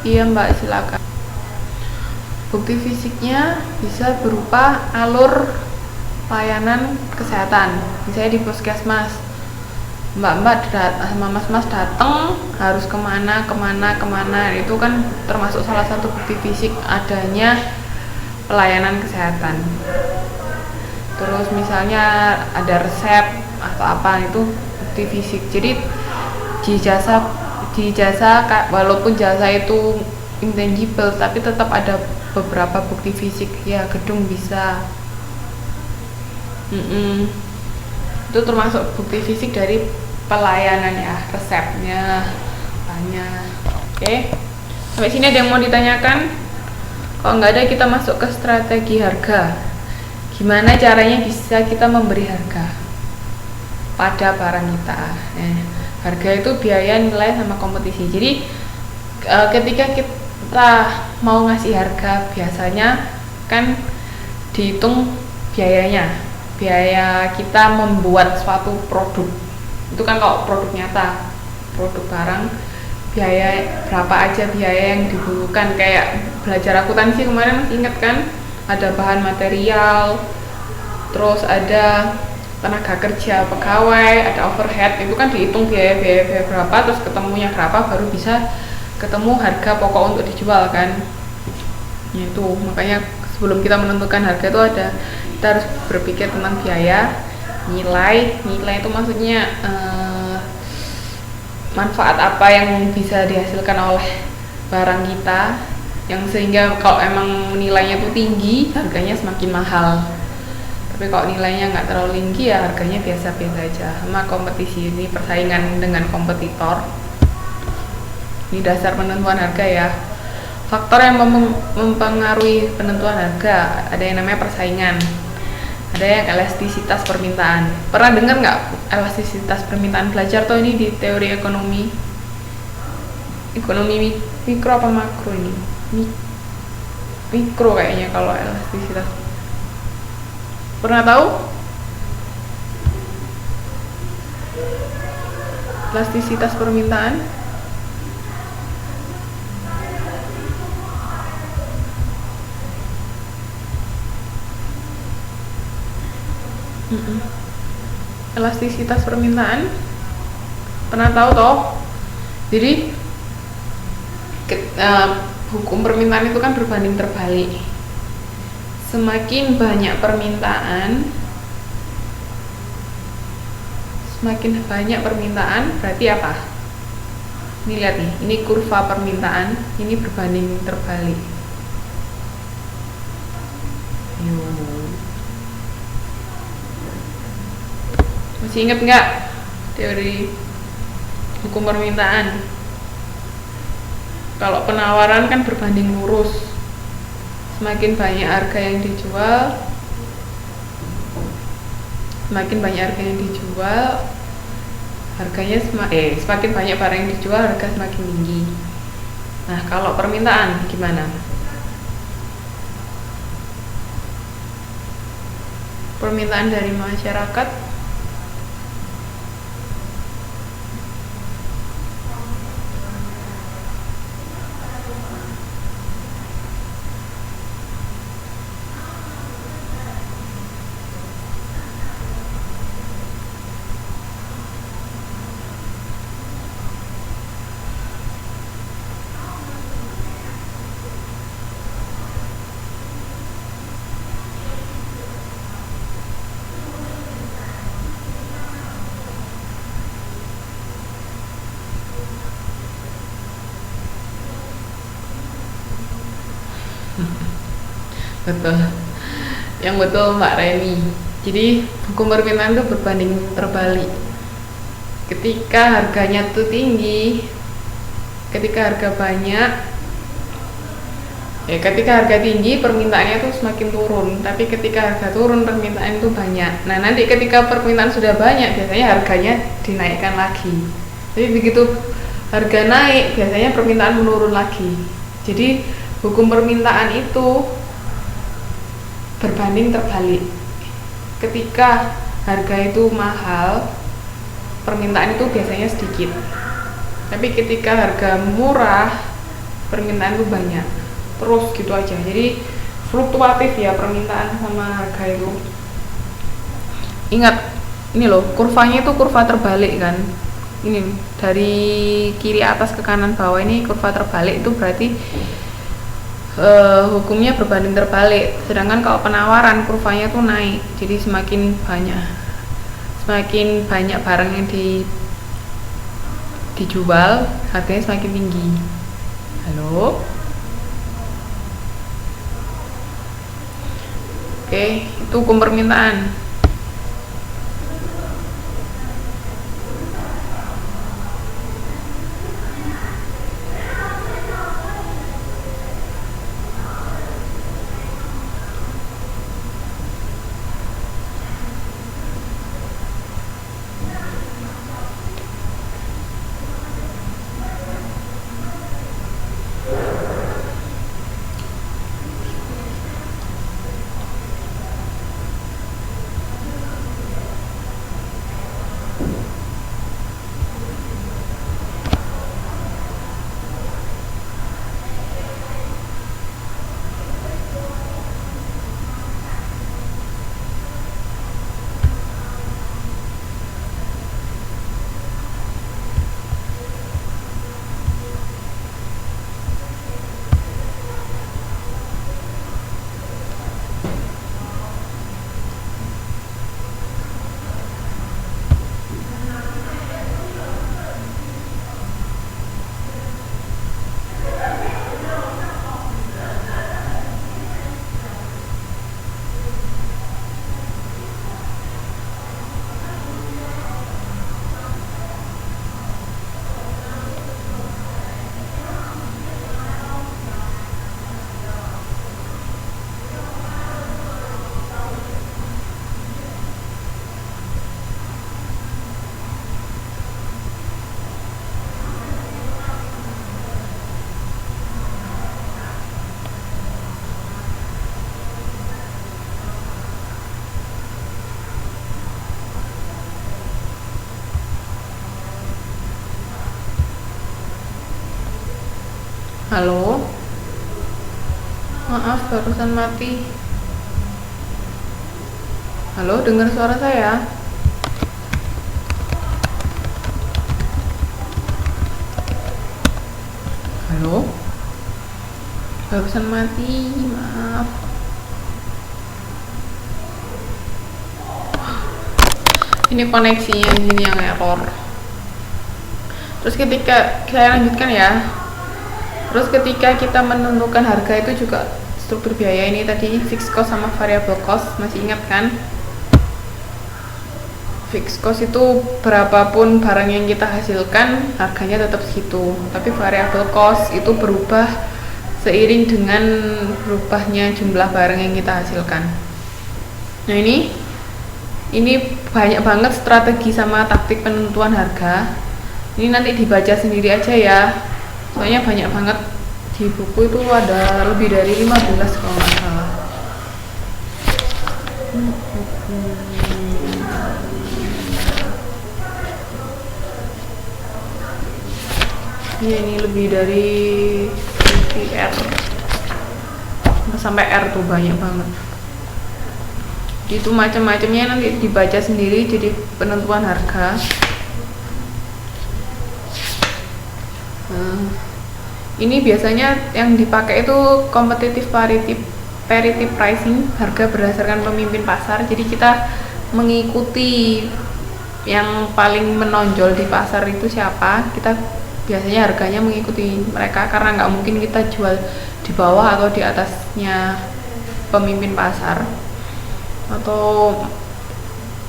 Iya Mbak, silakan. Bukti fisiknya bisa berupa alur layanan kesehatan. Misalnya di puskesmas, mbak-mbak sama mas-mas datang harus kemana, itu kan termasuk salah satu bukti fisik adanya pelayanan kesehatan. Terus misalnya ada resep atau apa, itu bukti fisik. Jadi di jasa walaupun jasa itu intangible tapi tetap ada beberapa bukti fisik ya, gedung bisa. Itu termasuk bukti fisik dari pelayanan ya, resepnya banyak. Oke, sampai sini ada yang mau ditanyakan? Kalau nggak ada, kita masuk ke strategi harga. Gimana caranya bisa kita memberi harga pada barang kita. Harga itu biaya, nilai, sama kompetisi. Jadi ketika kita mau ngasih harga, biasanya kan dihitung biayanya, biaya kita membuat suatu produk. Itu kan kalau produk nyata, produk barang, biaya berapa aja biaya yang dibutuhkan. Kayak belajar akuntansi kemarin, masih ingat kan, ada bahan material, terus ada tenaga kerja pegawai, ada overhead, itu kan dihitung biaya berapa, terus ketemunya berapa, baru bisa ketemu harga pokok untuk dijual kan. Itu makanya sebelum kita menentukan harga itu kita harus berpikir tentang biaya, nilai itu maksudnya manfaat apa yang bisa dihasilkan oleh barang kita, yang sehingga kalau emang nilainya itu tinggi, harganya semakin mahal. Tapi kalau nilainya nggak terlalu tinggi ya harganya biasa-biasa aja. Sama kompetisi, ini persaingan dengan kompetitor. Ini dasar penentuan harga ya. Faktor yang mempengaruhi penentuan harga, ada yang namanya persaingan, ada yang elastisitas permintaan. Pernah dengar nggak elastisitas permintaan? Belajar tuh ini di teori ekonomi mikro apa makro ini? Mikro kayaknya kalau elastisitas. Pernah tahu? Elastisitas permintaan? Elastisitas permintaan pernah tahu toh? Jadi hukum permintaan itu kan berbanding terbalik. Semakin banyak permintaan berarti apa? Ini lihat nih, ini kurva permintaan, ini berbanding terbalik. Masih ingat nggak teori hukum permintaan? Kalau penawaran kan berbanding lurus, semakin banyak harga yang dijual, harganya semakin banyak barang yang dijual, harga semakin tinggi. Nah, kalau permintaan gimana? Permintaan dari masyarakat betul, yang betul Mbak Reni. Jadi hukum permintaan itu berbanding terbalik. Ketika harganya tuh tinggi, ketika harga tinggi permintaannya tuh semakin turun, tapi ketika harga turun permintaan itu banyak. Nah, nanti ketika permintaan sudah banyak biasanya harganya dinaikkan lagi. Jadi begitu harga naik biasanya permintaan menurun lagi. Jadi hukum permintaan itu berbanding terbalik. Ketika harga itu mahal, permintaan itu biasanya sedikit. Tapi ketika harga murah, permintaan tuh banyak terus gitu aja, jadi fluktuatif ya permintaan sama harga itu. Ingat ini loh, kurvanya itu kurva terbalik kan, ini dari kiri atas ke kanan bawah ini kurva terbalik, itu berarti hukumnya berbanding terbalik. Sedangkan kalau penawaran kurvanya tuh naik, jadi semakin banyak barang yang dijual, harganya semakin tinggi. Halo, oke, itu hukum permintaan. Halo, maaf barusan mati. Halo, dengar suara saya? Halo, barusan mati, maaf. Ini koneksinya di sini yang error. Terus ketika saya lanjutkan ya. Terus ketika kita menentukan harga itu juga struktur biaya ini tadi, fixed cost sama variable cost, masih ingat kan? Fixed cost itu berapapun barang yang kita hasilkan, harganya tetap segitu. Tapi variable cost itu berubah seiring dengan berubahnya jumlah barang yang kita hasilkan. Nah ini banyak banget strategi sama taktik penentuan harga. Ini nanti dibaca sendiri aja ya. Soalnya banyak banget di buku itu, ada lebih dari 15 kalau nggak salah. Ya, ini lebih dari R sampai R tuh banyak banget. Itu macam-macamnya nanti dibaca sendiri, jadi penentuan harga. Ini biasanya yang dipakai itu competitive parity pricing, harga berdasarkan pemimpin pasar. Jadi kita mengikuti yang paling menonjol di pasar itu siapa, kita biasanya harganya mengikuti mereka, karena nggak mungkin kita jual di bawah atau di atasnya pemimpin pasar. Atau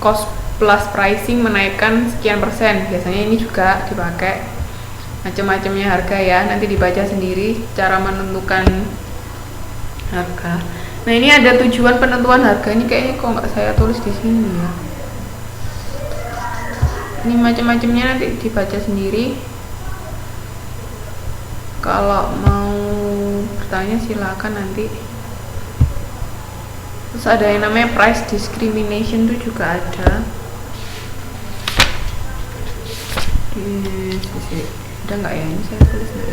cost plus pricing, menaikkan sekian persen, biasanya ini juga dipakai. Macam-macamnya harga ya, nanti dibaca sendiri cara menentukan harga. Nah ini ada tujuan penentuan harga, ini kayaknya kok nggak saya tulis di sini ya. Ini macam-macamnya nanti dibaca sendiri. Kalau mau bertanya silakan nanti. Terus ada yang namanya price discrimination, itu juga ada di sisi. Ada nggak ya, ini saya tulis nggak ya?